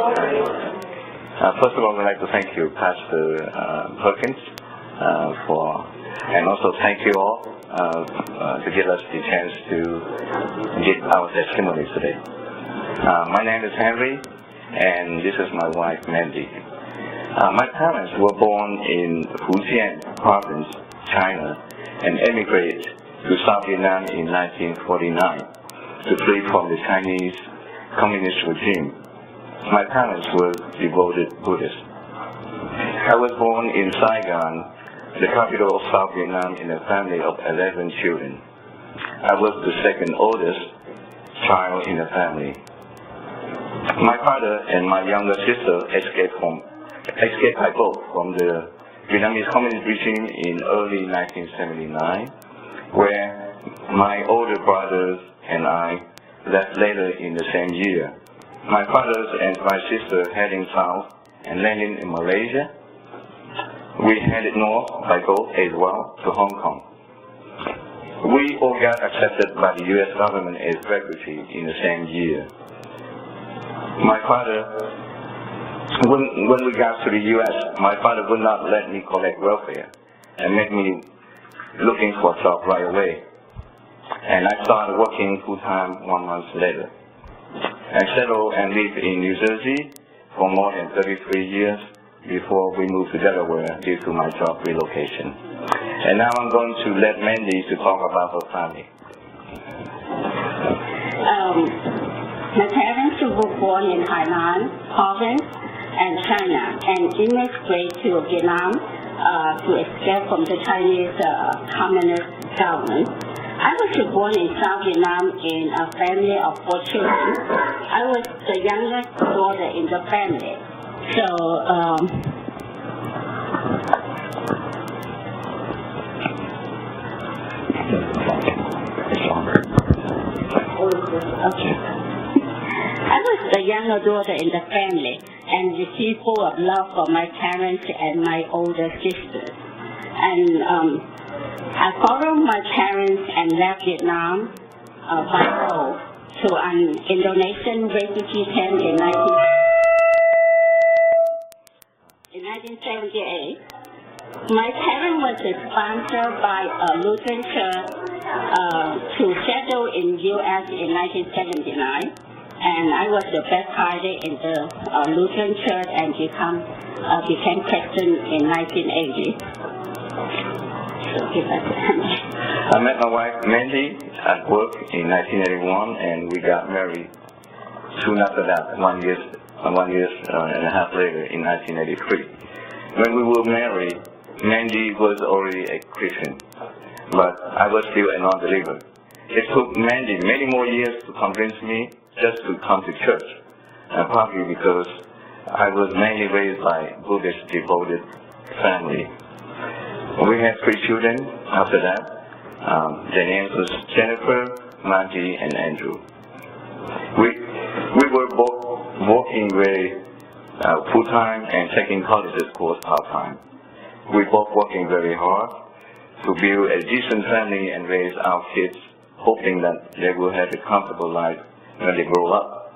First of all, I'd like to thank you, Pastor Perkins, and also thank you all to give us the chance to give our testimony today. My name is Henry, and this is my wife, Mandy. My parents were born in Fujian province, China, and emigrated to South Vietnam in 1949 to flee from the Chinese communist regime. My parents were devoted Buddhists. I was born in Saigon, the capital of South Vietnam, in a family of 11 children. I was the second oldest child in the family. My father and my younger sister escaped by boat from the Vietnamese communist regime in early 1979, where my older brothers and I left later in the same year. My father and my sister heading south and landing in Malaysia. We headed north by boat as well to Hong Kong. We all got accepted by the U.S. government as refugees in the same year. My father, when we got to the U.S., my father would not let me collect welfare and made me looking for a job right away. And I started working full-time 1 month later. I settled and lived in New Jersey for more than 33 years before we moved to Delaware due to my job relocation. And now I'm going to let Mandy to talk about her family. My parents were born in Hainan province and China, and immigrated to Vietnam to escape from the Chinese communist government. I was born in South Vietnam in a family of 4 children. I was the youngest daughter in the family. So, I was the younger daughter in the family and received full of love from my parents and my older sisters. And I followed my parents and left Vietnam by boat to an Indonesian refugee camp in 1978. My parents was sponsored by a Lutheran church to settle in U.S. in 1979, and I was baptized in the Lutheran church and became Christian in 1980. I met my wife, Mandy, at work in 1981, and we got married soon after that, 1 year and a half later, in 1983. When we were married, Mandy was already a Christian, but I was still a non-believer. It took Mandy many more years to convince me just to come to church, probably because I was mainly raised by Buddhist devoted family. We had 3 children after that. Their names was Jennifer, Mandy, and Andrew. We were both working very full-time and taking college course part-time. We both working very hard to build a decent family and raise our kids, hoping that they will have a comfortable life when they grow up.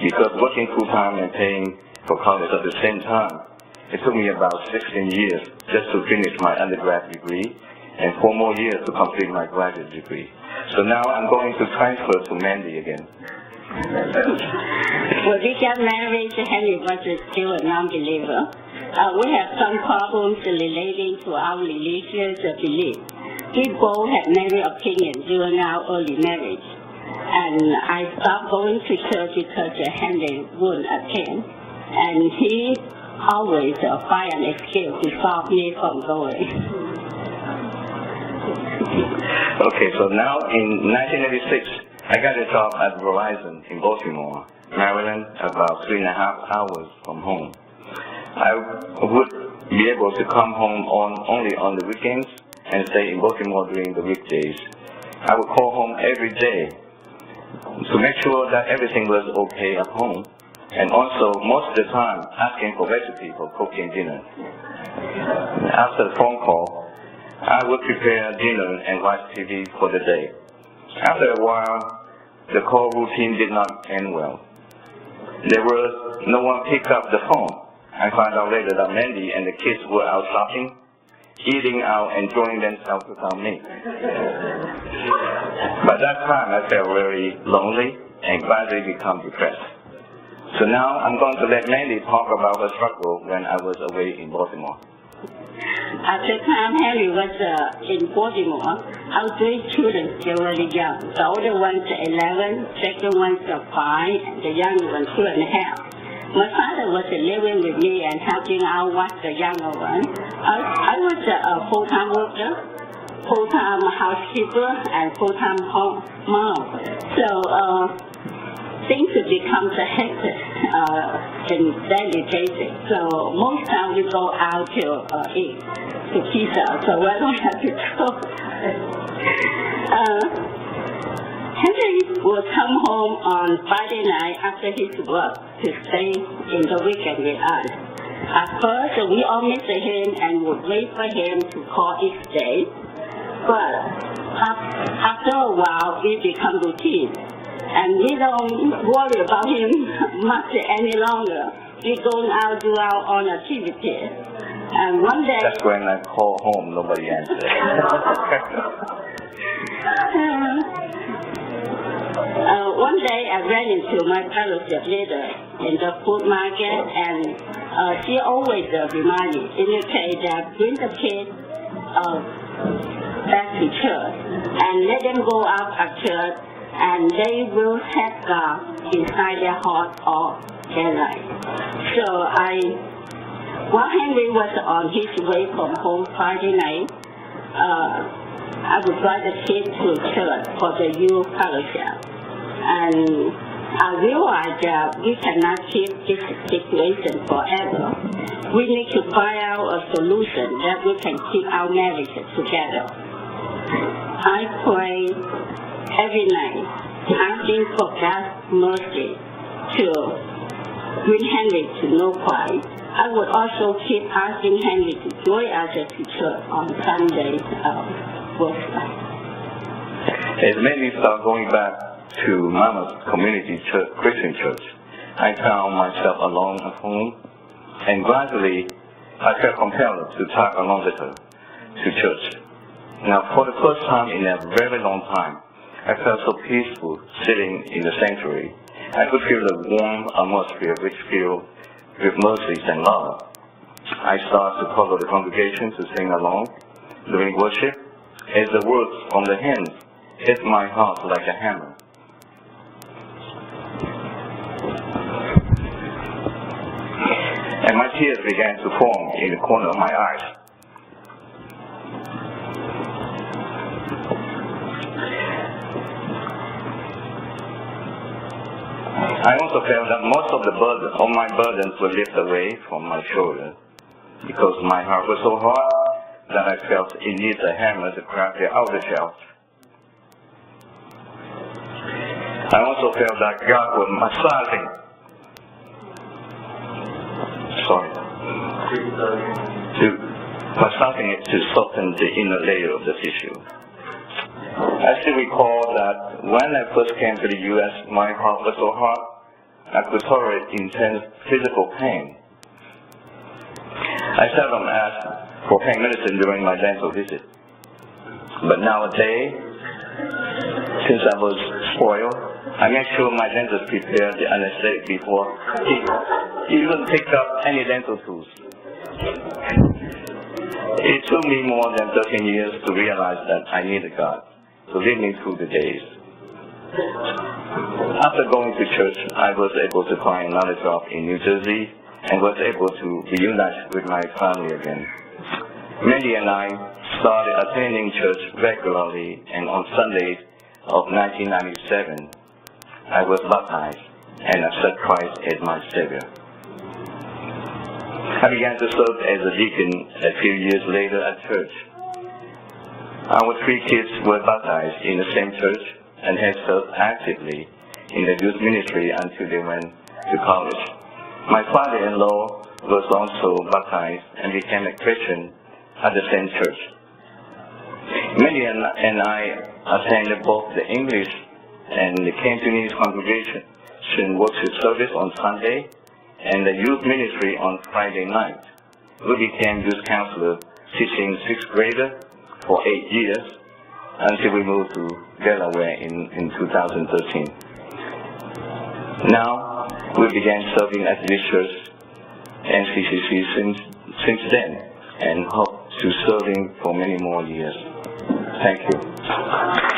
Because working full-time and paying for college at the same time, it took me about 16 years just to finish my undergrad degree and 4 more years to complete my graduate degree. So now I'm going to transfer to Mandy again. When we got married, Henry was still a non-believer. We have some problems relating to our religious belief. We both had many opinions during our early marriage. And I stopped going to church because Henry wouldn't attend. And he always find an excuse to stop me from going. Okay, so now in 1986, I got a job at Verizon in Baltimore, Maryland, about 3.5 hours from home. I would be able to come home only on the weekends and stay in Baltimore during the weekdays. I would call home every day to make sure that everything was okay at home, and also most of the time asking for recipe for cooking dinner. After the phone call, I would prepare dinner and watch TV for the day. After a while, the call routine did not end well. There was no one picked up the phone. I found out later that Mandy and the kids were out shopping, eating out, enjoying themselves without me. By that time, I felt very lonely and gradually become depressed. So now I'm going to let Mandy talk about her struggle when I was away in Baltimore. At the time Henry was in Baltimore, our three children still really young. The older one's 11, second one's 5, and the younger one's 2.5. My father was living with me and helping out watch the younger one. I was a full-time worker, full-time housekeeper, and full-time home mom. So things would become so hectic in daily basis. So most times we go out to eat, to pizza, so I don't have to cook. Henry would come home on Friday night after his work to stay in the weekend with us. At first, we all missed him and would wait for him to call each day. But after a while, it becomes routine. And we don't worry about him much any longer. We go out, do our own activities. And one day... That's when I call home, nobody answers. One day I ran into my fellowship leader in the food market, and she always reminds me, indicate that bring the kids back to church and let them go out at church, and they will have God inside their heart all their life. So while Henry was on his way from home Friday night, I would drive the kids to church for the youth fellowship. And I realized that we cannot keep this situation forever. We need to find out a solution that we can keep our marriages together. I pray every night, asking for God's mercy to bring Henry to know Christ. I would also keep asking Henry to join us at church on Sundays worship. As many start going back to Mama's community church, Christian church, I found myself alone at home, and gradually I felt compelled to tag along with her to church. Now, for the first time in a very long time, I felt so peaceful sitting in the sanctuary. I could feel the warm atmosphere which filled with mercies and love. I started to follow the congregation to sing along during worship, as the words from the hymns hit my heart like a hammer. And my tears began to form in the corner of my eyes. I also felt that most of my burdens were lifted away from my shoulders, because my heart was so hard that I felt it needs a hammer to crack the outer shell. I also felt that God was massaging it to soften the inner layer of the tissue. I still recall that when I first came to the U.S., my heart was so hard I could tolerate intense physical pain. I seldom asked for pain medicine during my dental visit. But nowadays, since I was spoiled, I make sure my dentist prepared the anesthetic before he even picked up any dental tools. It took me more than 13 years to realize that I needed God to lead me through the days. After going to church, I was able to find another job in New Jersey and was able to reunite with my family again. Mandy and I started attending church regularly, and on Sundays of 1997, I was baptized and accepted Christ as my Savior. I began to serve as a deacon a few years later at church. Our 3 kids were baptized in the same church and had served actively in the youth ministry until they went to college. My father-in-law was also baptized and became a Christian at the same church. Mandy and I attended both the English and the Cantonese congregation, Christian worship service on Sunday and the youth ministry on Friday night. We became youth counselor teaching 6th grader for 8 years until we moved to Delaware in 2013. Now, we began serving at this church and CCC since then, and hope to serving for many more years. Thank you.